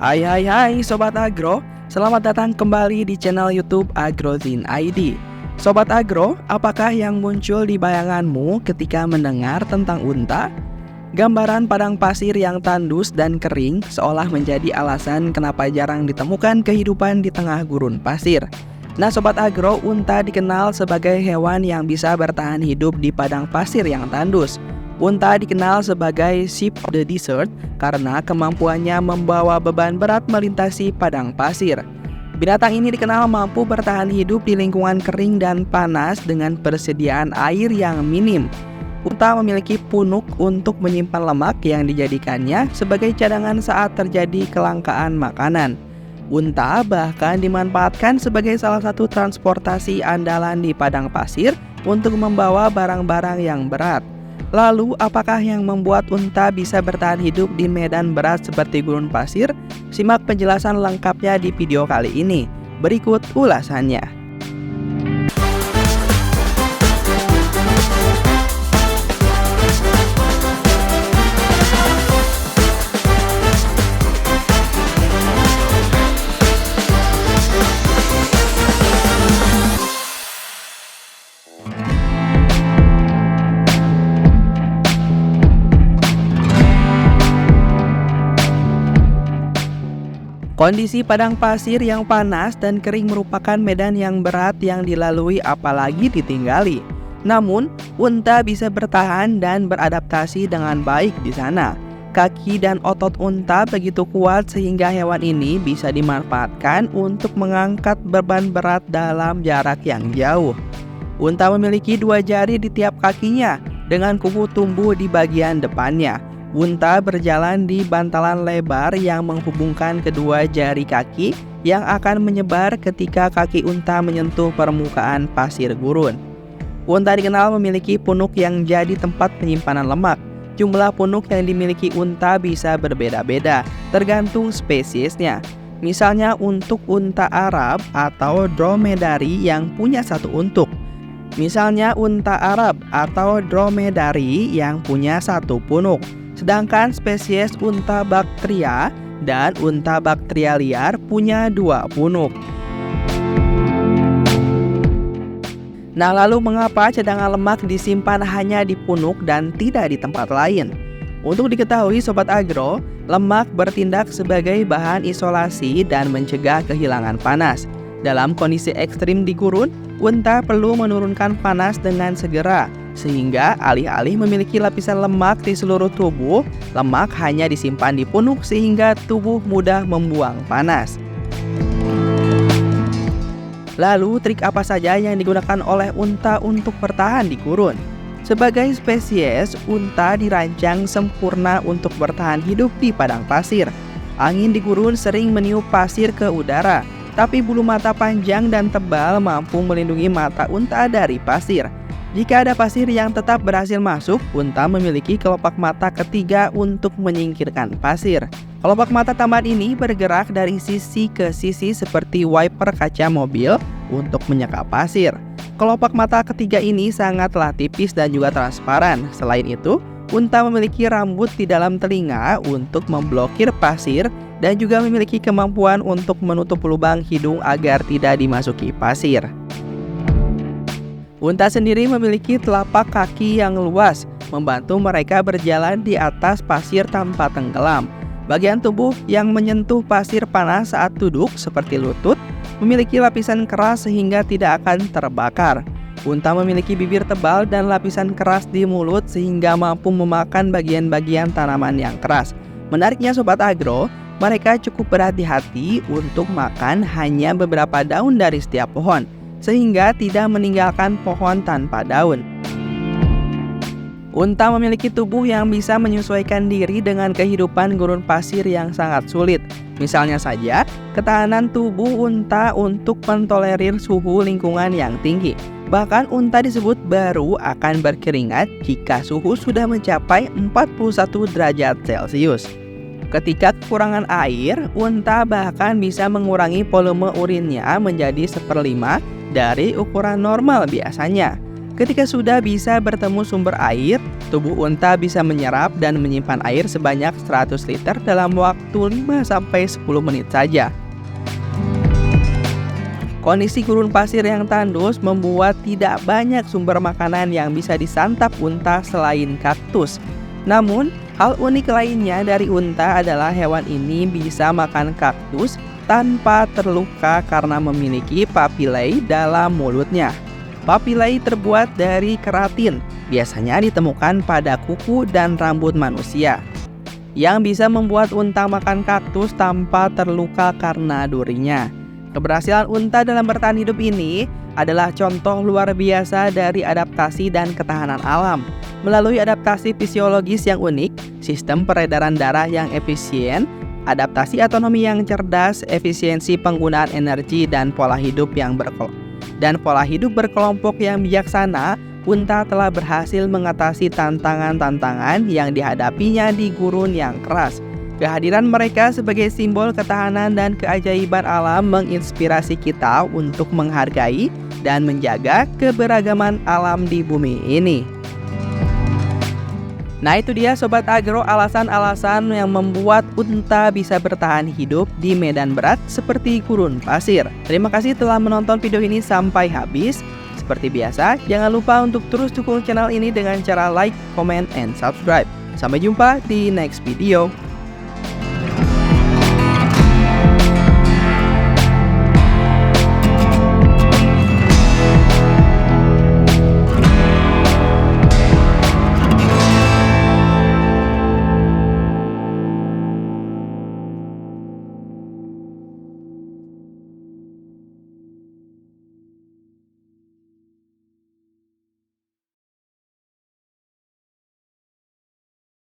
Hai Sobat Agro, selamat datang kembali di channel YouTube Agrozin ID. Sobat Agro, apakah yang muncul di bayanganmu ketika mendengar tentang unta? Gambaran padang pasir yang tandus dan kering seolah menjadi alasan kenapa jarang ditemukan kehidupan di tengah gurun pasir. Nah Sobat Agro, unta dikenal sebagai hewan yang bisa bertahan hidup di padang pasir yang tandus. Unta dikenal sebagai sheep of the desert karena kemampuannya membawa beban berat melintasi padang pasir. Binatang ini dikenal mampu bertahan hidup di lingkungan kering dan panas dengan persediaan air yang minim. Unta memiliki punuk untuk menyimpan lemak yang dijadikannya sebagai cadangan saat terjadi kelangkaan makanan. Unta bahkan dimanfaatkan sebagai salah satu transportasi andalan di padang pasir untuk membawa barang-barang yang berat. Lalu, apakah yang membuat unta bisa bertahan hidup di medan berat seperti gurun pasir? Simak penjelasan lengkapnya di video kali ini. Berikut ulasannya. Kondisi padang pasir yang panas dan kering merupakan medan yang berat yang dilalui apalagi ditinggali. Namun, unta bisa bertahan dan beradaptasi dengan baik di sana. Kaki dan otot unta begitu kuat sehingga hewan ini bisa dimanfaatkan untuk mengangkat beban berat dalam jarak yang jauh. Unta memiliki 2 jari di tiap kakinya dengan kuku tumbuh di bagian depannya. Unta berjalan di bantalan lebar yang menghubungkan kedua jari kaki yang akan menyebar ketika kaki unta menyentuh permukaan pasir gurun. Unta dikenal memiliki punuk yang jadi tempat penyimpanan lemak. Jumlah punuk yang dimiliki unta bisa berbeda-beda, tergantung spesiesnya. Misalnya untuk unta Arab atau dromedari yang punya 1 untuk. Misalnya unta Arab atau dromedari yang punya 1 punuk. Sedangkan spesies unta Bactria dan unta Bactria liar punya 2 punuk. Nah, lalu mengapa cadangan lemak disimpan hanya di punuk dan tidak di tempat lain? Untuk diketahui Sobat Agro, lemak bertindak sebagai bahan isolasi dan mencegah kehilangan panas. Dalam kondisi ekstrim di gurun, unta perlu menurunkan panas dengan segera. Sehingga alih-alih memiliki lapisan lemak di seluruh tubuh, lemak hanya disimpan di punuk sehingga tubuh mudah membuang panas. Lalu, trik apa saja yang digunakan oleh unta untuk bertahan di gurun? Sebagai spesies, unta dirancang sempurna untuk bertahan hidup di padang pasir. Angin di gurun sering meniup pasir ke udara, tapi bulu mata panjang dan tebal mampu melindungi mata unta dari pasir. Jika ada pasir yang tetap berhasil masuk, unta memiliki kelopak mata ketiga untuk menyingkirkan pasir. Kelopak mata tambahan ini bergerak dari sisi ke sisi seperti wiper kaca mobil untuk menyeka pasir. Kelopak mata ketiga ini sangatlah tipis dan juga transparan. Selain itu, unta memiliki rambut di dalam telinga untuk memblokir pasir dan juga memiliki kemampuan untuk menutup lubang hidung agar tidak dimasuki pasir. Unta sendiri memiliki telapak kaki yang luas, membantu mereka berjalan di atas pasir tanpa tenggelam. Bagian tubuh yang menyentuh pasir panas saat duduk, seperti lutut, memiliki lapisan keras sehingga tidak akan terbakar. Unta memiliki bibir tebal dan lapisan keras di mulut sehingga mampu memakan bagian-bagian tanaman yang keras. Menariknya Sobat Agro, mereka cukup berhati-hati untuk makan hanya beberapa daun dari setiap pohon, sehingga tidak meninggalkan pohon tanpa daun. Unta memiliki tubuh yang bisa menyesuaikan diri dengan kehidupan gurun pasir yang sangat sulit. Misalnya saja, ketahanan tubuh unta untuk mentolerir suhu lingkungan yang tinggi. Bahkan unta disebut baru akan berkeringat jika suhu sudah mencapai 41 derajat Celcius. Ketika kekurangan air, unta bahkan bisa mengurangi volume urinnya menjadi 1/5 dari ukuran normal biasanya. Ketika sudah bisa bertemu sumber air, tubuh unta bisa menyerap dan menyimpan air sebanyak 100 liter dalam waktu 5-10 menit saja. Kondisi gurun pasir yang tandus membuat tidak banyak sumber makanan yang bisa disantap unta selain kaktus. Namun, hal unik lainnya dari unta adalah hewan ini bisa makan kaktus tanpa terluka karena memiliki papillae dalam mulutnya. Papillae terbuat dari keratin, biasanya ditemukan pada kuku dan rambut manusia, yang bisa membuat unta makan kaktus tanpa terluka karena durinya. Keberhasilan unta dalam bertahan hidup ini adalah contoh luar biasa dari adaptasi dan ketahanan alam. Melalui adaptasi fisiologis yang unik, sistem peredaran darah yang efisien, adaptasi otonomi yang cerdas, efisiensi penggunaan energi, dan pola hidup berkelompok yang bijaksana, unta telah berhasil mengatasi tantangan-tantangan yang dihadapinya di gurun yang keras. Kehadiran mereka sebagai simbol ketahanan dan keajaiban alam menginspirasi kita untuk menghargai dan menjaga keberagaman alam di bumi ini. Nah, itu dia Sobat Agro, alasan-alasan yang membuat unta bisa bertahan hidup di medan berat seperti gurun pasir. Terima kasih telah menonton video ini sampai habis. Seperti biasa, jangan lupa untuk terus dukung channel ini dengan cara like, comment, and subscribe. Sampai jumpa di next video.